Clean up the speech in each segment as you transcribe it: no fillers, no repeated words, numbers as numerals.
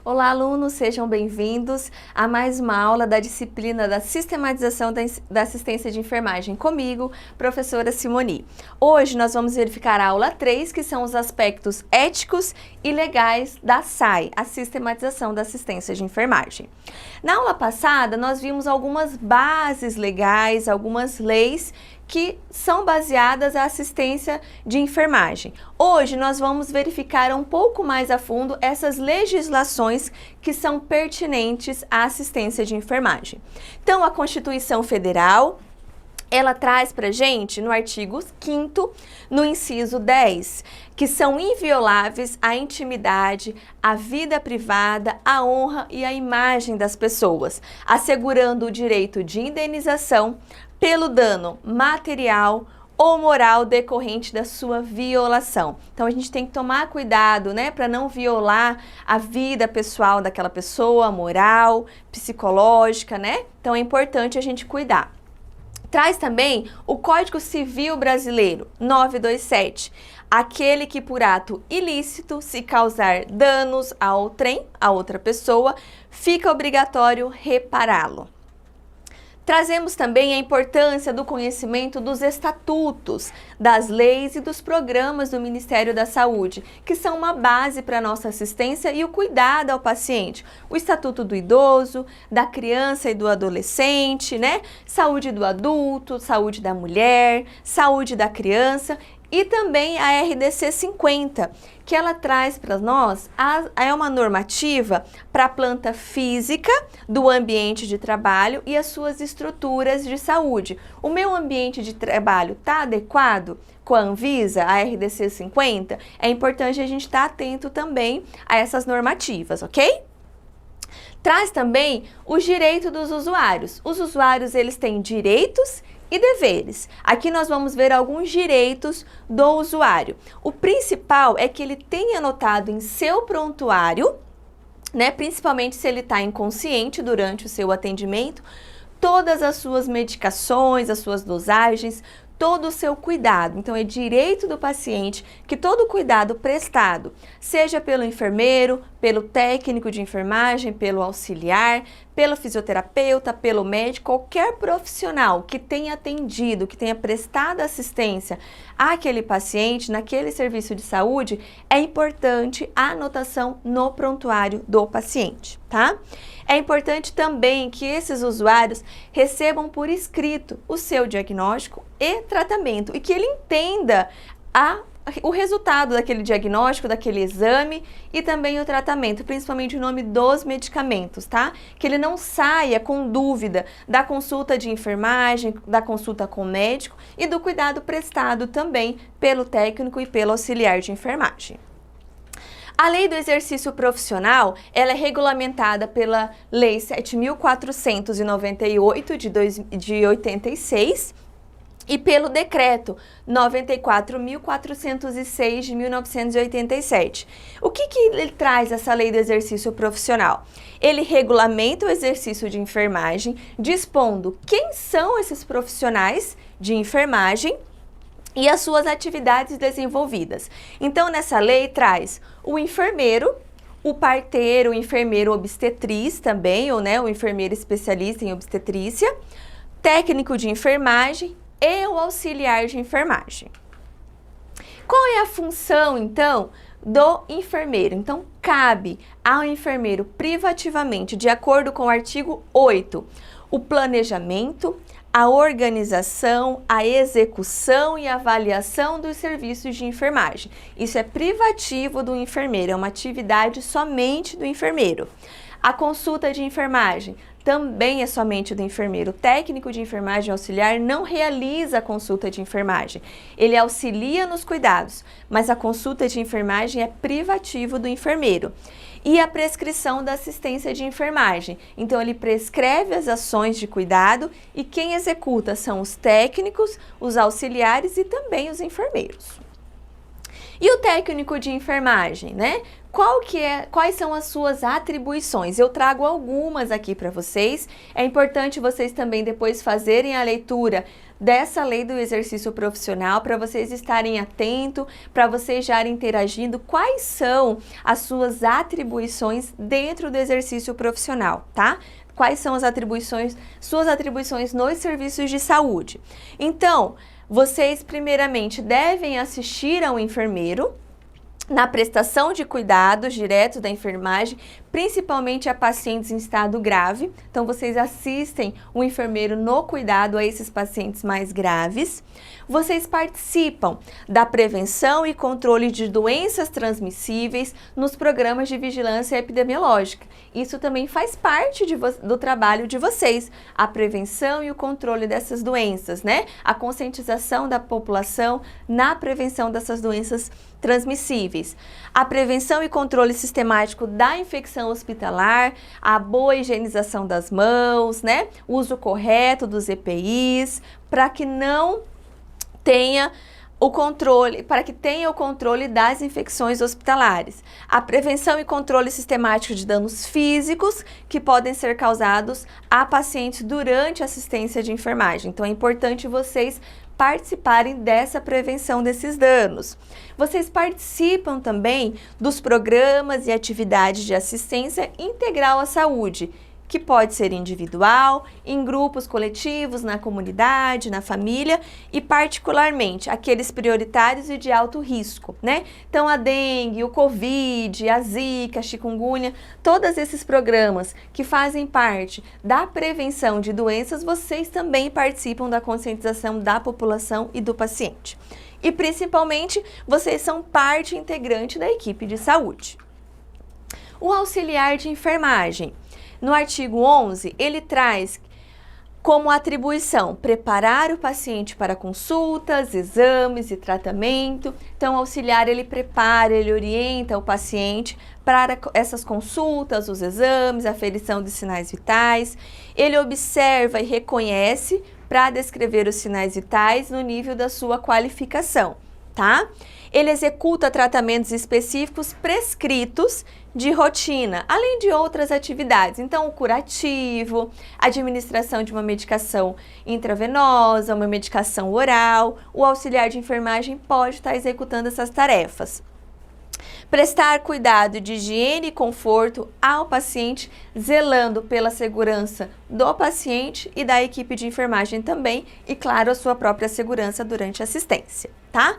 Olá, alunos, sejam bem-vindos a mais uma aula da disciplina da Sistematização da Assistência de Enfermagem comigo, professora Simoni. Hoje nós vamos verificar a aula 3, que são os aspectos éticos e legais da SAE, a Sistematização da Assistência de Enfermagem. Na aula passada, nós vimos algumas bases legais, algumas leis que são baseadas à assistência de enfermagem. Hoje nós vamos verificar um pouco mais a fundo essas legislações que são pertinentes à assistência de enfermagem. Então, a Constituição Federal, ela traz pra gente, no artigo 5º, no inciso 10, que são invioláveis a intimidade, a vida privada, a honra e a imagem das pessoas, assegurando o direito de indenização pelo dano material ou moral decorrente da sua violação. Então, a gente tem que tomar cuidado, né, para não violar a vida pessoal daquela pessoa, moral, psicológica, né? Então, é importante a gente cuidar. Traz também o Código Civil Brasileiro, 927, aquele que por ato ilícito se causar danos a outrem, a outra pessoa, fica obrigatório repará-lo. Trazemos também a importância do conhecimento dos estatutos, das leis e dos programas do Ministério da Saúde, que são uma base para a nossa assistência e o cuidado ao paciente. O Estatuto do Idoso, da Criança e do Adolescente, né? Saúde do adulto, saúde da mulher, saúde da criança e também a RDC 50, que ela traz para nós, é uma normativa para a planta física do ambiente de trabalho e as suas estruturas de saúde. O meu ambiente de trabalho está adequado com a Anvisa, a RDC 50? É importante a gente estar atento também a essas normativas, ok? Traz também os direitos dos usuários. Os usuários, eles têm direitos e deveres. Aqui nós vamos ver alguns direitos do usuário. O principal é que ele tenha anotado em seu prontuário, né, principalmente se ele está inconsciente durante o seu atendimento, todas as suas medicações, as suas dosagens, todo o seu cuidado. Então, é direito do paciente que todo o cuidado prestado, seja pelo enfermeiro, pelo técnico de enfermagem, pelo auxiliar, pelo fisioterapeuta, pelo médico, qualquer profissional que tenha atendido, que tenha prestado assistência àquele paciente, naquele serviço de saúde, é importante a anotação no prontuário do paciente, tá? É importante também que esses usuários recebam por escrito o seu diagnóstico e tratamento e que ele entenda o resultado daquele diagnóstico, daquele exame e também o tratamento, principalmente o nome dos medicamentos, tá? Que ele não saia com dúvida da consulta de enfermagem, da consulta com o médico e do cuidado prestado também pelo técnico e pelo auxiliar de enfermagem. A Lei do Exercício Profissional, ela é regulamentada pela Lei 7.498 de 86 e pelo Decreto 94.406 de 1987. O que ele traz, essa Lei do Exercício Profissional? Ele regulamenta o exercício de enfermagem, dispondo quem são esses profissionais de enfermagem e as suas atividades desenvolvidas. Então, nessa lei traz o enfermeiro, o parteiro, o enfermeiro obstetriz também, ou né, o enfermeiro especialista em obstetrícia, técnico de enfermagem e o auxiliar de enfermagem. Qual é a função, então, do enfermeiro? Então, cabe ao enfermeiro privativamente, de acordo com o artigo 8, o planejamento, a organização, a execução e avaliação dos serviços de enfermagem. Isso é privativo do enfermeiro, é uma atividade somente do enfermeiro. A consulta de enfermagem também é somente do enfermeiro. O técnico de enfermagem auxiliar não realiza a consulta de enfermagem. Ele auxilia nos cuidados, mas a consulta de enfermagem é privativo do enfermeiro. E a prescrição da assistência de enfermagem. Então, ele prescreve as ações de cuidado e quem executa são os técnicos, os auxiliares e também os enfermeiros. E o técnico de enfermagem, né? Quais são as suas atribuições? Eu trago algumas aqui para vocês. É importante vocês também depois fazerem a leitura dessa lei do exercício profissional para vocês estarem atentos, para vocês já interagindo quais são as suas atribuições dentro do exercício profissional, tá? Quais são suas atribuições nos serviços de saúde. Então, vocês primeiramente devem assistir ao enfermeiro na prestação de cuidados diretos da enfermagem, principalmente a pacientes em estado grave. Então, vocês assistem o enfermeiro no cuidado a esses pacientes mais graves. Vocês participam da prevenção e controle de doenças transmissíveis nos programas de vigilância epidemiológica. Isso também faz parte do trabalho de vocês, a prevenção e o controle dessas doenças, né? A conscientização da população na prevenção dessas doenças transmissíveis. A prevenção e controle sistemático da infecção hospitalar, a boa higienização das mãos, né? O uso correto dos EPIs, para que não tenha o controle, para que tenha o controle das infecções hospitalares. A prevenção e controle sistemático de danos físicos que podem ser causados a pacientes durante a assistência de enfermagem. Então, é importante vocês participarem dessa prevenção desses danos. Vocês participam também dos programas e atividades de assistência integral à saúde, que pode ser individual, em grupos coletivos, na comunidade, na família e particularmente aqueles prioritários e de alto risco, né? Então a dengue, o Covid, a zika, a chikungunya, todos esses programas que fazem parte da prevenção de doenças, vocês também participam da conscientização da população e do paciente. E principalmente, vocês são parte integrante da equipe de saúde. O auxiliar de enfermagem. No artigo 11, ele traz como atribuição preparar o paciente para consultas, exames e tratamento. Então, o auxiliar, ele prepara, ele orienta o paciente para essas consultas, os exames, a aferição de sinais vitais. Ele observa e reconhece para descrever os sinais vitais no nível da sua qualificação, tá? Ele executa tratamentos específicos prescritos de rotina, além de outras atividades. Então, o curativo, a administração de uma medicação intravenosa, uma medicação oral, o auxiliar de enfermagem pode estar executando essas tarefas. Prestar cuidado de higiene e conforto ao paciente, zelando pela segurança do paciente e da equipe de enfermagem também, e claro, a sua própria segurança durante a assistência, tá?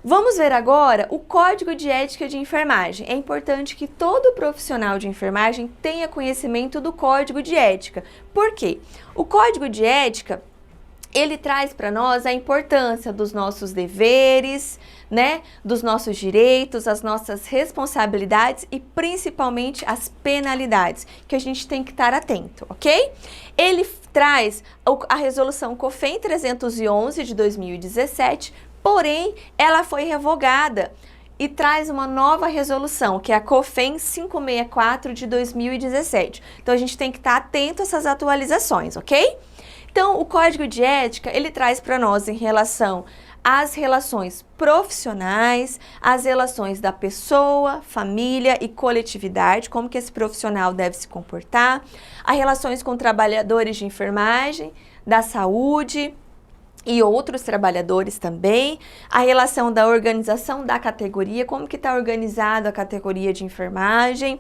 Vamos ver agora o Código de Ética de Enfermagem. É importante que todo profissional de enfermagem tenha conhecimento do Código de Ética. Por quê? O Código de Ética, ele traz para nós a importância dos nossos deveres, né, dos nossos direitos, as nossas responsabilidades e principalmente as penalidades, que a gente tem que estar atento, ok? Ele traz a resolução COFEN 311 de 2017, porém, ela foi revogada e traz uma nova resolução, que é a COFEN 564 de 2017. Então, a gente tem que estar atento a essas atualizações, ok? Então, o Código de Ética, ele traz para nós em relação às relações profissionais, as relações da pessoa, família e coletividade, como que esse profissional deve se comportar, as relações com trabalhadores de enfermagem, da saúde e outros trabalhadores também, a relação da organização da categoria, como que está organizada a categoria de enfermagem,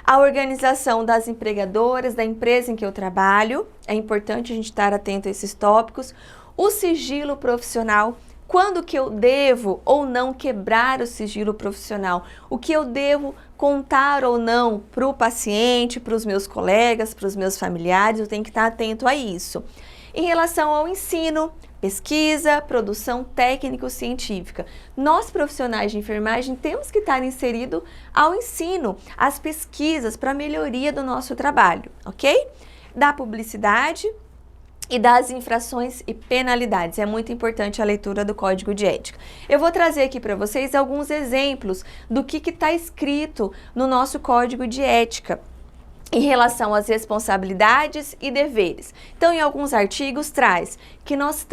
a organização das empregadoras, da empresa em que eu trabalho, é importante a gente estar atento a esses tópicos, o sigilo profissional, quando que eu devo ou não quebrar o sigilo profissional, o que eu devo contar ou não para o paciente, para os meus colegas, para os meus familiares, eu tenho que estar atento a isso. Em relação ao ensino, pesquisa, produção técnico-científica. Nós, profissionais de enfermagem, temos que estar inseridos ao ensino, às pesquisas para a melhoria do nosso trabalho, ok? Da publicidade e das infrações e penalidades. É muito importante a leitura do Código de Ética. Eu vou trazer aqui para vocês alguns exemplos do que está escrito no nosso Código de Ética em relação às responsabilidades e deveres. Então, em alguns artigos traz que nós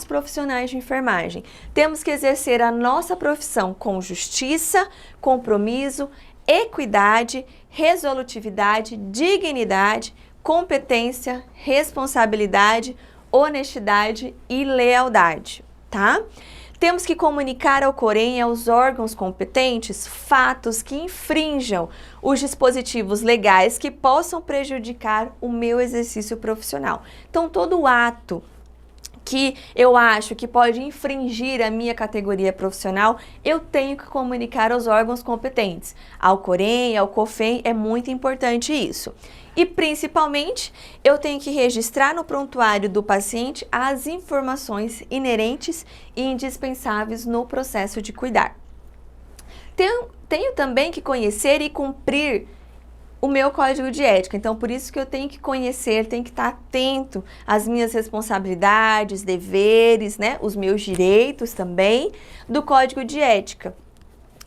profissionais de enfermagem, temos que exercer a nossa profissão com justiça, compromisso, equidade, resolutividade, dignidade, competência, responsabilidade, honestidade e lealdade, tá? Temos que comunicar ao Corém e aos órgãos competentes fatos que infrinjam os dispositivos legais que possam prejudicar o meu exercício profissional. Então, todo ato que eu acho que pode infringir a minha categoria profissional, eu tenho que comunicar aos órgãos competentes. Ao Corém, ao COFEM, é muito importante isso. E, principalmente, eu tenho que registrar no prontuário do paciente as informações inerentes e indispensáveis no processo de cuidar. Tenho também que conhecer e cumprir o meu código de ética. Então, por isso que eu tenho que conhecer, tenho que estar atento às minhas responsabilidades, deveres, né? Os meus direitos também do código de ética.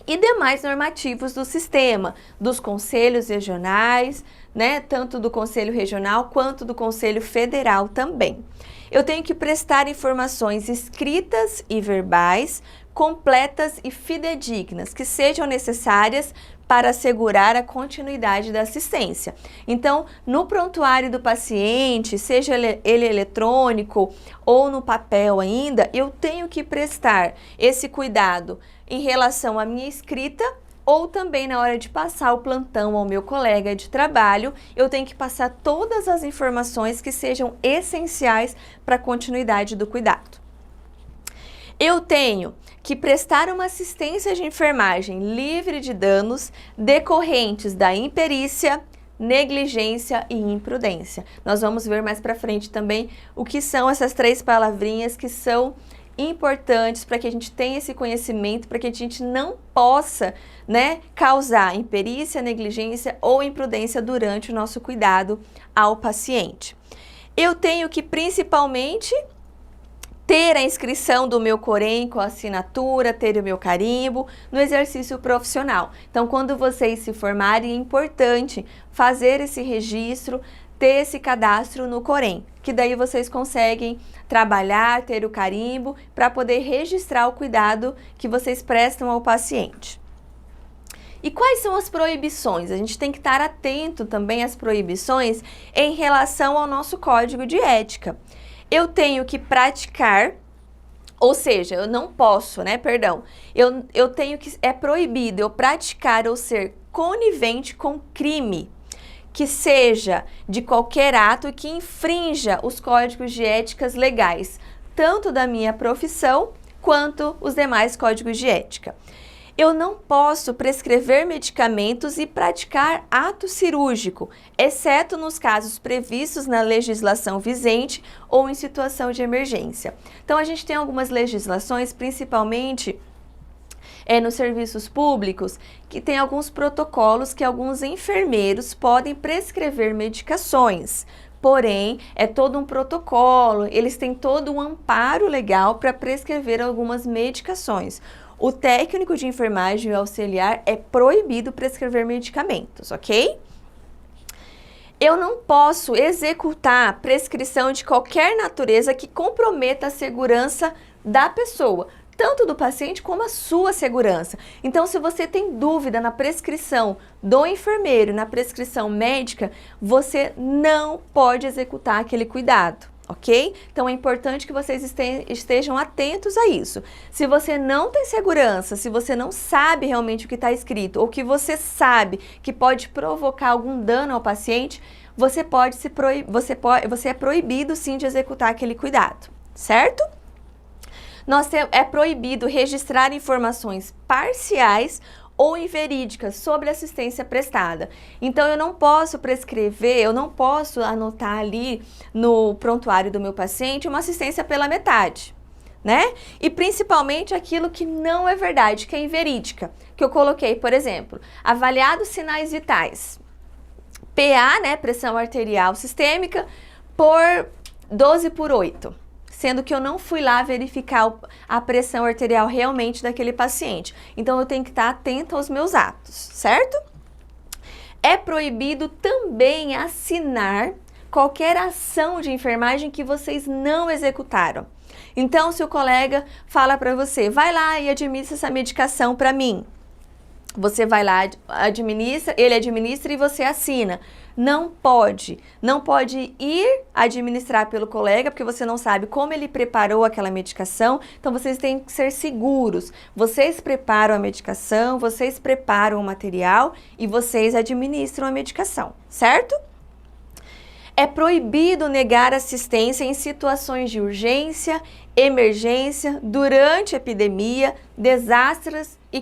E demais normativos do sistema, dos conselhos regionais, né? Tanto do Conselho Regional quanto do Conselho Federal também. Eu tenho que prestar informações escritas e verbais, completas e fidedignas, que sejam necessárias para assegurar a continuidade da assistência. Então, no prontuário do paciente, seja ele eletrônico ou no papel ainda, eu tenho que prestar esse cuidado em relação à minha escrita ou também na hora de passar o plantão ao meu colega de trabalho, eu tenho que passar todas as informações que sejam essenciais para a continuidade do cuidado. Eu tenho que prestar uma assistência de enfermagem livre de danos decorrentes da imperícia, negligência e imprudência. Nós vamos ver mais para frente também o que são essas 3 palavrinhas que são importantes para que a gente tenha esse conhecimento, para que a gente não possa, né, causar imperícia, negligência ou imprudência durante o nosso cuidado ao paciente. Eu tenho que principalmente ter a inscrição do meu Corém com a assinatura, ter o meu carimbo no exercício profissional. Então, quando vocês se formarem, é importante fazer esse registro, ter esse cadastro no Corém, que daí vocês conseguem trabalhar, ter o carimbo, para poder registrar o cuidado que vocês prestam ao paciente. E quais são as proibições? A gente tem que estar atento também às proibições em relação ao nosso código de ética. Eu tenho que praticar, ou seja, eu não posso, né, perdão, eu tenho que, é proibido eu praticar ou ser conivente com crime, que seja de qualquer ato que infrinja os códigos de éticas legais, tanto da minha profissão quanto os demais códigos de ética. Eu não posso prescrever medicamentos e praticar ato cirúrgico, exceto nos casos previstos na legislação vigente ou em situação de emergência. Então, a gente tem algumas legislações, principalmente nos serviços públicos, que tem alguns protocolos que alguns enfermeiros podem prescrever medicações. Porém, é todo um protocolo, eles têm todo um amparo legal para prescrever algumas medicações. O técnico de enfermagem e o auxiliar é proibido prescrever medicamentos, ok? Eu não posso executar prescrição de qualquer natureza que comprometa a segurança da pessoa, tanto do paciente como a sua segurança. Então, se você tem dúvida na prescrição do enfermeiro, na prescrição médica, você não pode executar aquele cuidado. Ok? Então, é importante que vocês estejam atentos a isso. Se você não tem segurança, se você não sabe realmente o que está escrito, ou que você sabe que pode provocar algum dano ao paciente, você é proibido sim de executar aquele cuidado, certo? É proibido registrar informações parciais ou inverídicas sobre a assistência prestada. Então, eu não posso prescrever, eu não posso anotar ali no prontuário do meu paciente uma assistência pela metade, né? E principalmente aquilo que não é verdade, que é inverídica, que eu coloquei, por exemplo, avaliados sinais vitais, PA, né, pressão arterial sistêmica, por 12/8. Sendo que eu não fui lá verificar a pressão arterial realmente daquele paciente. Então, eu tenho que estar atenta aos meus atos, certo? É proibido também assinar qualquer ação de enfermagem que vocês não executaram. Então, se o colega fala para você, vai lá e administra essa medicação para mim, Você vai lá, administra, ele administra e você assina. Não pode ir administrar pelo colega, porque você não sabe como ele preparou aquela medicação, então vocês têm que ser seguros. Vocês preparam a medicação, vocês preparam o material e vocês administram a medicação, certo? É proibido negar assistência em situações de urgência, emergência, durante epidemia, desastres e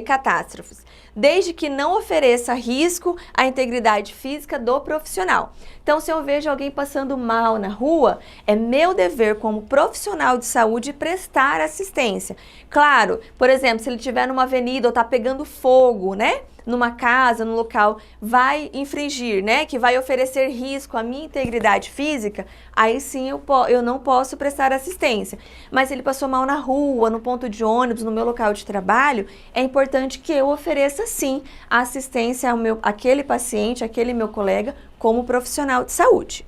catástrofes, desde que não ofereça risco à integridade física do profissional. Então, se eu vejo alguém passando mal na rua, é meu dever como profissional de saúde prestar assistência. Claro, por exemplo, se ele estiver numa avenida ou está pegando fogo, né? Numa casa, num local, vai infringir, né? Que vai oferecer risco à minha integridade física, aí sim eu não posso prestar assistência. Mas se ele passou mal na rua, no ponto de ônibus, no meu local de trabalho, é importante que eu ofereça sim a assistência àquele paciente, àquele meu colega, como profissional de saúde.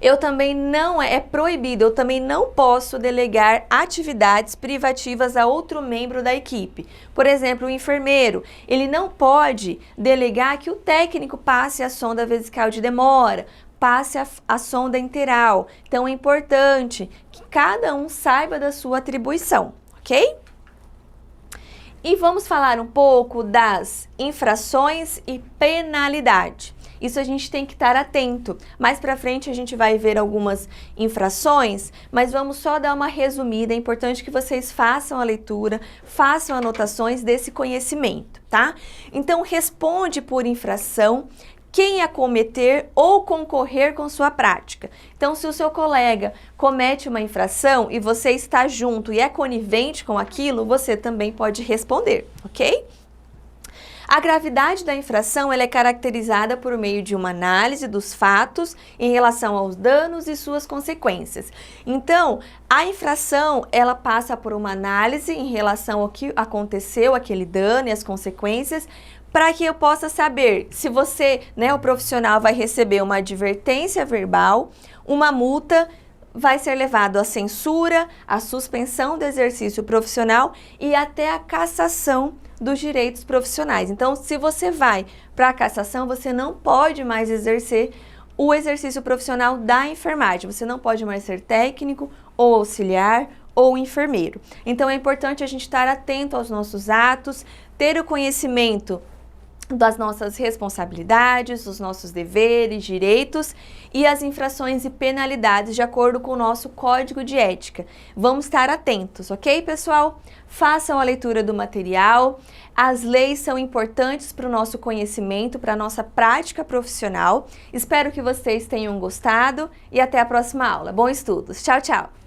É proibido, eu também não posso delegar atividades privativas a outro membro da equipe. Por exemplo, o enfermeiro, ele não pode delegar que o técnico passe a sonda vesical de demora, passe a sonda enteral. Então, é importante que cada um saiba da sua atribuição, ok? E vamos falar um pouco das infrações e penalidade. Isso a gente tem que estar atento. Mais para frente a gente vai ver algumas infrações, mas vamos só dar uma resumida. É importante que vocês façam a leitura, façam anotações desse conhecimento, tá? Então, responde por infração quem a cometer ou concorrer com sua prática. Então, se o seu colega comete uma infração e você está junto e é conivente com aquilo, você também pode responder, ok? A gravidade da infração ela é caracterizada por meio de uma análise dos fatos em relação aos danos e suas consequências. Então, a infração ela passa por uma análise em relação ao que aconteceu, aquele dano e as consequências, para que eu possa saber se você, né, o profissional vai receber uma advertência verbal, uma multa, vai ser levado à censura, à suspensão do exercício profissional e até a cassação dos direitos profissionais. Então, se você vai para a cassação, você não pode mais exercer o exercício profissional da enfermagem. Você não pode mais ser técnico ou auxiliar ou enfermeiro. Então, é importante a gente estar atento aos nossos atos, ter o conhecimento das nossas responsabilidades, dos nossos deveres, direitos e as infrações e penalidades de acordo com o nosso código de ética. Vamos estar atentos, ok, pessoal? Façam a leitura do material. As leis são importantes para o nosso conhecimento, para a nossa prática profissional. Espero que vocês tenham gostado e até a próxima aula. Bons estudos. Tchau, tchau!